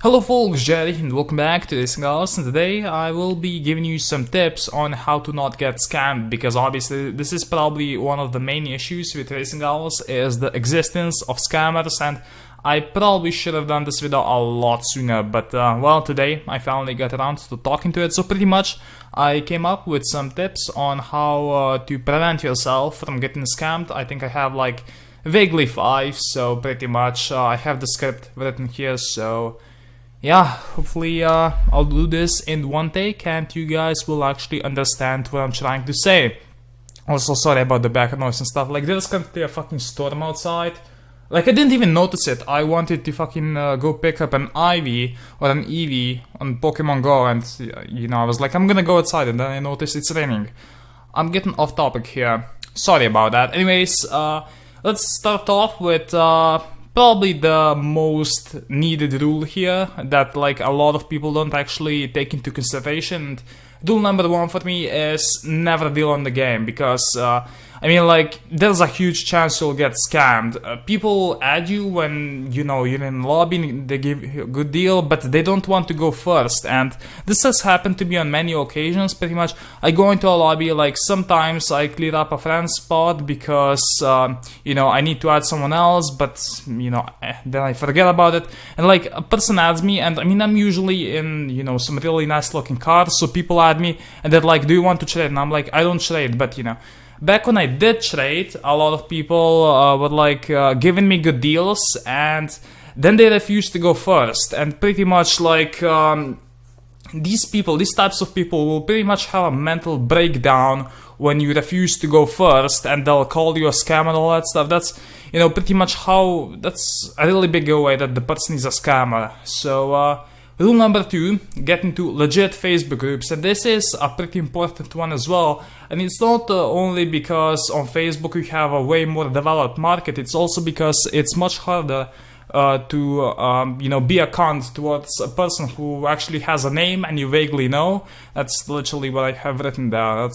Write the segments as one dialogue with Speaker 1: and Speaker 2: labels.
Speaker 1: Hello folks, Jerry and welcome back to RacingGamerSlovenia, and today I will be giving you some tips on how to not get scammed, because obviously this is probably one of the main issues with RacingGamerSlovenia is the existence of scammers, and I probably should have done this video a lot sooner, but well, today I finally got around to talking to it. So pretty much I came up with some tips on how to prevent yourself from getting scammed. I think I have like vaguely 5, so pretty much I have the script written here, so yeah, hopefully I'll do this in one take and you guys will actually understand what I'm trying to say. Also, sorry about the background noise and stuff. Like, there's currently a fucking storm outside. Like, I didn't even notice it. I wanted to fucking go pick up an Ivy or an Eevee on Pokemon Go, and you know, I was like, I'm gonna go outside, and then I noticed it's raining. I'm getting off topic here. Sorry about that. Anyways, let's start off with probably the most needed rule here that like a lot of people don't actually take into consideration. And rule number 1 for me is never deal on the game, because I mean, like, there's a huge chance you'll get scammed. People add you when, you know, you're in lobby and they give you a good deal, but they don't want to go first. And this has happened to me on many occasions. Pretty much, I go into a lobby, like, sometimes I clear up a friend spot because, you know, I need to add someone else, but, you know, then I forget about it. And, like, a person adds me, and, I mean, I'm usually in, you know, some really nice-looking cars, so people add me, and they're like, do you want to trade? And I'm like, I don't trade, but, you know, back when I did trade, a lot of people were like giving me good deals, and then they refused to go first. And pretty much like these types of people will pretty much have a mental breakdown when you refuse to go first, and they'll call you a scammer and all that stuff. That's, you know, pretty much how, that's a really big giveaway that the person is a scammer. So rule number 2, get into legit Facebook groups, and this is a pretty important one as well. And it's not only because on Facebook you have a way more developed market, it's also because it's much harder to you know, be a cunt towards a person who actually has a name and you vaguely know. That's literally what I have written there.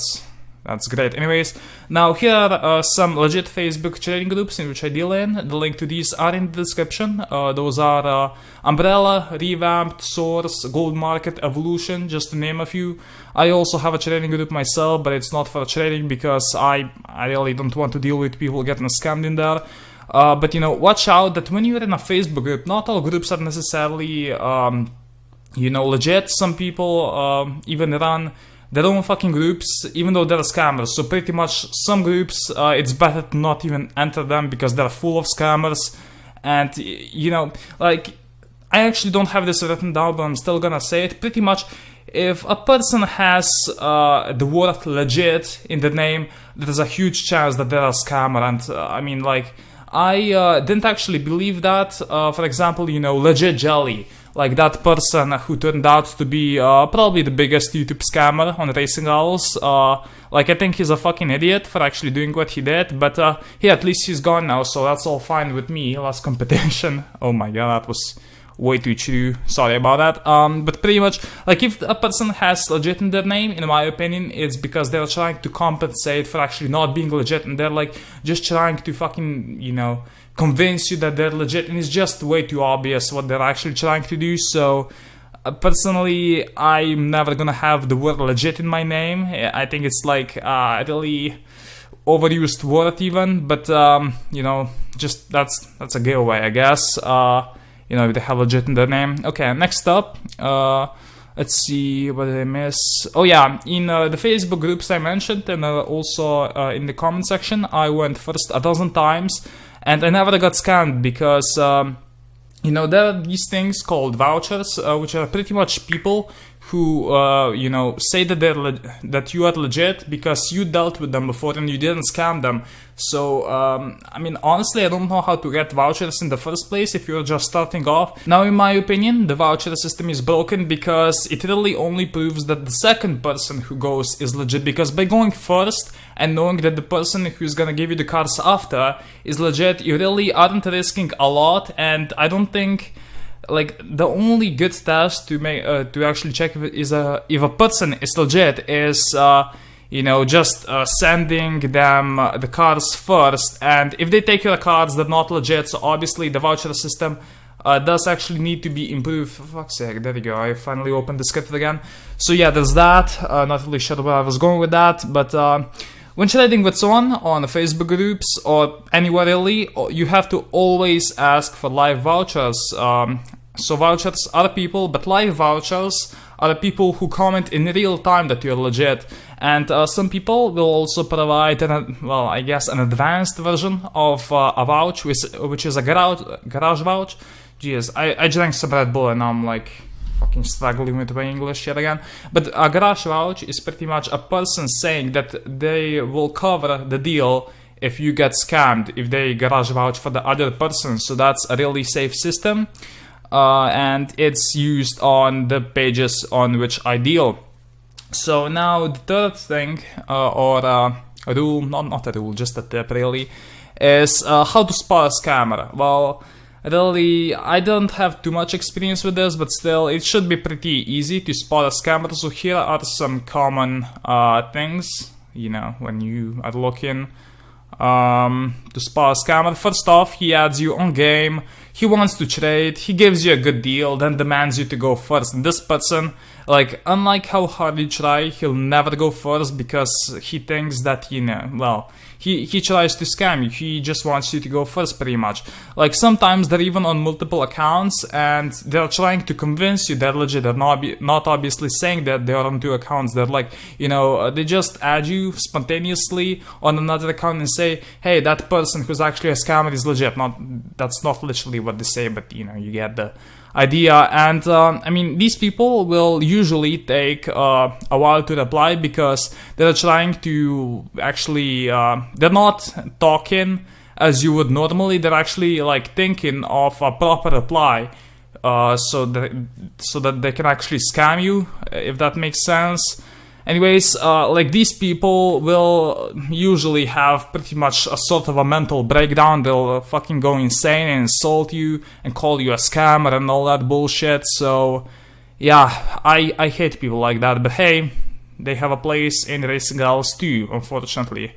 Speaker 1: That's great. Anyways, now here are some legit Facebook trading groups in which I deal in. The link to these are in the description. Those are Umbrella, Revamped, Source, Gold Market, Evolution, just to name a few. I also have a trading group myself, but it's not for trading because I really don't want to deal with people getting scammed in there. But you know, watch out that when you're in a Facebook group, not all groups are necessarily you know, legit. Some people even run their own fucking groups, even though they're scammers. So pretty much some groups, it's better to not even enter them because they're full of scammers. And, you know, like, I actually don't have this written down, but I'm still gonna say it. Pretty much, if a person has the word legit in the name, there's a huge chance that they're a scammer. And I mean, like, I didn't actually believe that. For example, you know, Legit Jelly, like that person who turned out to be probably the biggest YouTube scammer on RacingGamerSlovenia. Like, I think he's a fucking idiot for actually doing what he did, but yeah, at least he's gone now, so that's all fine with me. Last competition. Oh my god, that was way too true. Sorry about that. But pretty much, like, if a person has legit in their name, in my opinion, it's because they're trying to compensate for actually not being legit, and they're like just trying to fucking, you know, convince you that they're legit, and it's just way too obvious what they're actually trying to do. So personally, I'm never gonna have the word legit in my name. I think it's like a really overused word even, but you know, just that's a giveaway, I guess. You know, if they have legit in their name. Okay, next up, let's see, what did I miss? Oh yeah, in the Facebook groups I mentioned, and also in the comment section, I went first a dozen times, and I never got scammed because, you know, there are these things called vouchers, which are pretty much people who, you know, say that that you are legit because you dealt with them before and you didn't scam them. So, I mean, honestly, I don't know how to get vouchers in the first place if you're just starting off. Now, in my opinion, the voucher system is broken because it really only proves that the second person who goes is legit, because by going first and knowing that the person who's gonna give you the cards after is legit, you really aren't risking a lot. And I don't think, like, the only good test to make to actually check if a person is legit is you know, just sending them the cards first, and if they take your cards, they're not legit. So obviously the voucher system does actually need to be improved. For fuck's sake, there you go, I finally opened the script again. So yeah, there's that. Not really sure where I was going with that, but when trading with someone on Facebook groups or anywhere really, you have to always ask for live vouchers. So vouchers are people, but live vouchers are the people who comment in real time that you're legit. And some people will also provide, well, I guess an advanced version of a vouch, which is a garage vouch. Jeez, I drank some Red Bull and now I'm like fucking struggling with my English yet again. But a garage vouch is pretty much a person saying that they will cover the deal if you get scammed, if they garage vouch for the other person. So that's a really safe system. And it's used on the pages on which I deal. So now the third thing, or a rule, not a rule, just a tip really, is how to spot a scammer. Well, really, I don't have too much experience with this, but still, it should be pretty easy to spot a scammer. So here are some common things, you know, when you are looking to spot a scammer. First off, he adds you on game, he wants to trade, he gives you a good deal, then demands you to go first. And this person, like, unlike how hard you try, he'll never go first because he thinks that, you know, well, he tries to scam you. He just wants you to go first, pretty much. Like, sometimes they're even on multiple accounts and they're trying to convince you they're legit. They're not obviously saying that they're on two accounts. They're like, you know, they just add you spontaneously on another account and say, hey, that person who's actually a scammer is legit. That's not literally what they say, but, you know, you get the idea. And I mean, these people will usually take a while to reply because they're trying to actually they're not talking as you would normally. They're actually like thinking of a proper reply so that they can actually scam you, if that makes sense. Anyways, like, these people will usually have pretty much a sort of a mental breakdown. They'll fucking go insane and insult you and call you a scammer and all that bullshit. So yeah, I hate people like that, but hey, they have a place in Racing Girls too, unfortunately.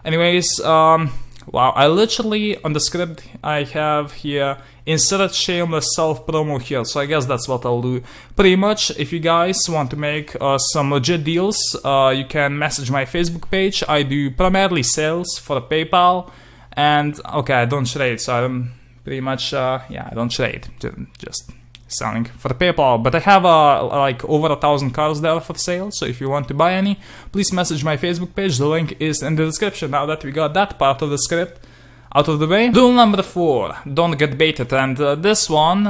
Speaker 1: Anyways, wow, I literally, on the script I have here, insert shameless self-promo here, so I guess that's what I'll do. Pretty much, if you guys want to make some legit deals, you can message my Facebook page. I do primarily sales for PayPal, and okay, I don't trade, so I'm pretty much, yeah, I don't trade, just selling for PayPal, but I have like over 1,000 cars there for sale, so if you want to buy any, please message my Facebook page. The link is in the description. Now that we got that part of the script out of the way, rule number 4, don't get baited. And this one,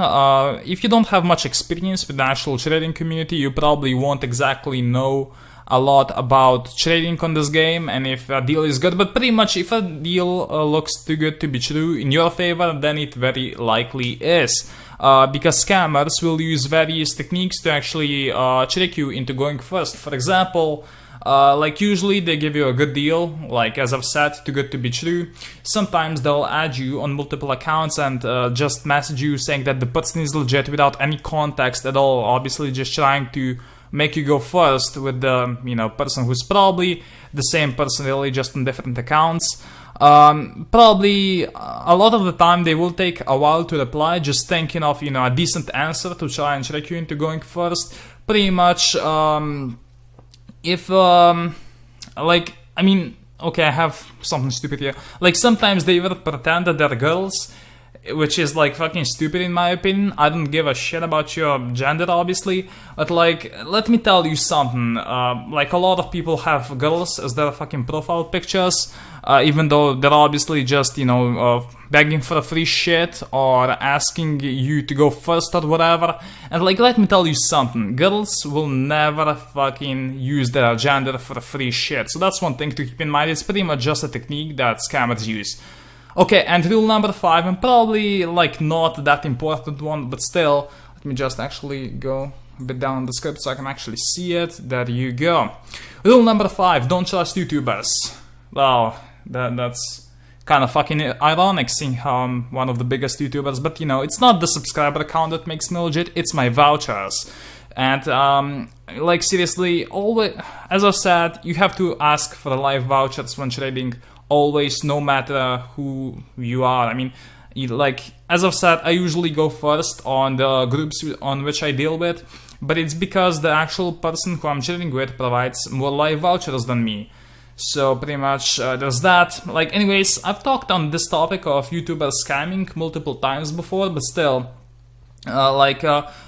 Speaker 1: if you don't have much experience with the actual trading community, you probably won't exactly know a lot about trading on this game and if a deal is good, but pretty much if a deal looks too good to be true in your favor, then it very likely is. Because scammers will use various techniques to actually trick you into going first. For example, like, usually they give you a good deal, like, as I've said, too good to be true. Sometimes they'll add you on multiple accounts and just message you saying that the person is legit without any context at all, obviously just trying to make you go first with the, you know, person who's probably the same person, really, just on different accounts. Probably a lot of the time they will take a while to reply, just thinking of, you know, a decent answer to try and trick you into going first. Pretty much, if like, I mean, okay, I have something stupid here. Like, sometimes they even pretend that they're girls, which is like fucking stupid in my opinion. I don't give a shit about your gender, obviously, but like, let me tell you something. Like, a lot of people have girls as their fucking profile pictures, even though they're obviously just, you know, begging for a free shit or asking you to go first or whatever. And like, let me tell you something, girls will never fucking use their gender for free shit. So that's one thing to keep in mind. It's pretty much just a technique that scammers use. Okay, and rule number 5, and probably like not that important one, but still, let me just actually go a bit down the script so I can actually see it. There you go. Rule number 5, don't trust YouTubers. Well, that's kind of fucking ironic, seeing how I'm one of the biggest YouTubers, but you know, it's not the subscriber account that makes me legit, it's my vouchers. And like, seriously, always, as I said, you have to ask for live vouchers when trading, always, no matter who you are. I mean, Like, as I've said, I usually go first on the groups on which I deal with, but it's because the actual person who I'm chatting with provides more live vouchers than me. So pretty much there's that. Like, anyways, I've talked on this topic of YouTubers scamming multiple times before, but still,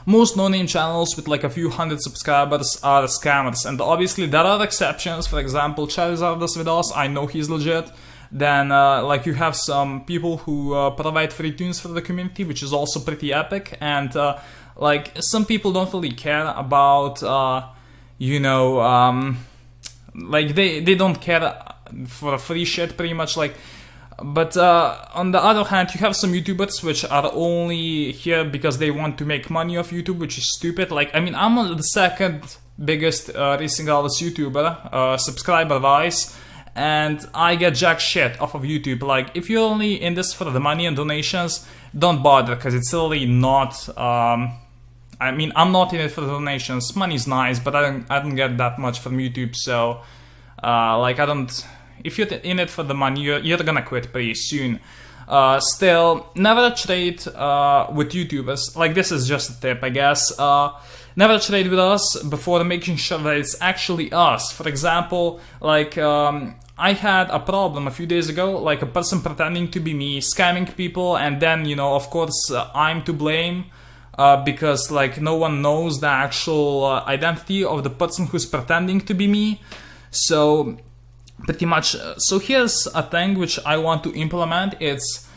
Speaker 1: most no-name channels with like a few hundred subscribers are scammers, and obviously there are exceptions. For example, Charizard is with us, I know he's legit. Then like you have some people who provide free tunes for the community, which is also pretty epic. And like some people don't really care about like they don't care for free shit pretty much, like. But on the other hand, you have some YouTubers which are only here because they want to make money off YouTube, which is stupid. Like, I mean, I'm the second biggest Racing Hours YouTuber, subscriber-wise, and I get jack shit off of YouTube. Like, if you're only in this for the money and donations, don't bother, because it's really not. I mean, I'm not in it for the donations. Money's nice, but I don't get that much from YouTube. So, like, I don't. If you're in it for the money, you're gonna quit pretty soon. Still, never trade with YouTubers. Like, this is just a tip, I guess. Never trade with us before making sure that it's actually us. For example, like, I had a problem a few days ago, like a person pretending to be me, scamming people, and then, you know, of course, I'm to blame. Because like no one knows the actual identity of the person who's pretending to be me. So pretty much, so here's a thing which I want to implement. It's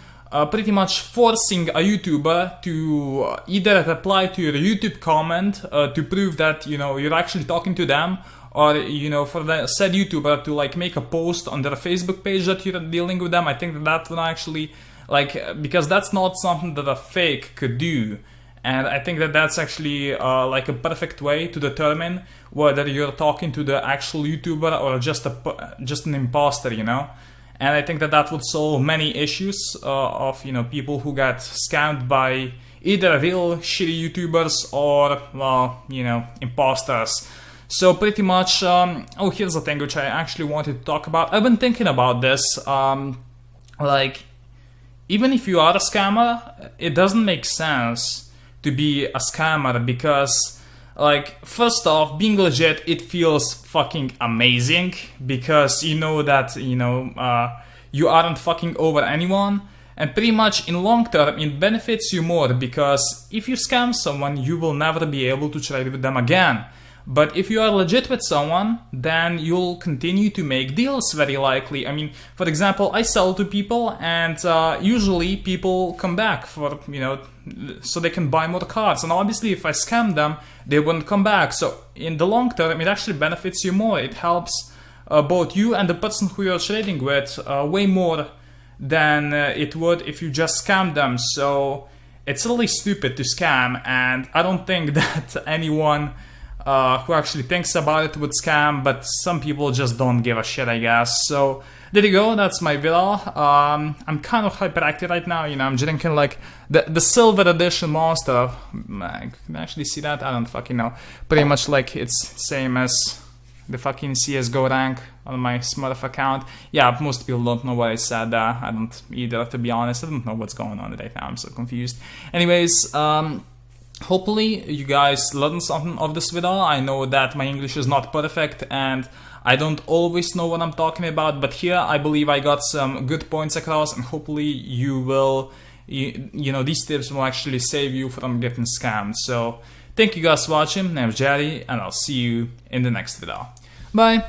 Speaker 1: pretty much forcing a YouTuber to either reply to your YouTube comment to prove that, you know, you're actually talking to them, or, you know, for the said YouTuber to like make a post on their Facebook page that you're dealing with them. I think that would actually, like, because that's not something that a fake could do. And I think that that's actually like a perfect way to determine whether you're talking to the actual YouTuber or just an imposter, you know. And I think that that would solve many issues of, you know, people who got scammed by either real shitty YouTubers or, well, you know, imposters. So pretty much, oh, here's the thing which I actually wanted to talk about. I've been thinking about this, like, even if you are a scammer, it doesn't make sense to be a scammer, because, like, first off, being legit, it feels fucking amazing, because you know that, you know, you aren't fucking over anyone, and pretty much in long term it benefits you more, because if you scam someone, you will never be able to trade with them again. But if you are legit with someone, then you'll continue to make deals, very likely. I mean, for example, I sell to people, and usually people come back for, you know, so they can buy more cards. And obviously, if I scam them, they wouldn't come back. So in the long term, it actually benefits you more. It helps both you and the person who you're trading with way more than it would if you just scam them. So it's really stupid to scam, and I don't think that anyone who actually thinks about it would scam, but some people just don't give a shit, I guess. So there you go, that's my video. I'm kind of hyperactive right now, you know, I'm drinking like the silver edition monster. I can actually see that, I don't fucking know. Pretty much like it's same as the fucking CSGO rank on my Smurf account. Yeah, most people don't know what I said. I don't either, to be honest. I don't know what's going on right now, I'm so confused. Anyways, hopefully you guys learned something of this video. I know that my English is not perfect and I don't always know what I'm talking about, but here I believe I got some good points across, and hopefully you will, you know, these tips will actually save you from getting scammed. So thank you guys for watching. My name is Jerry, and I'll see you in the next video. Bye!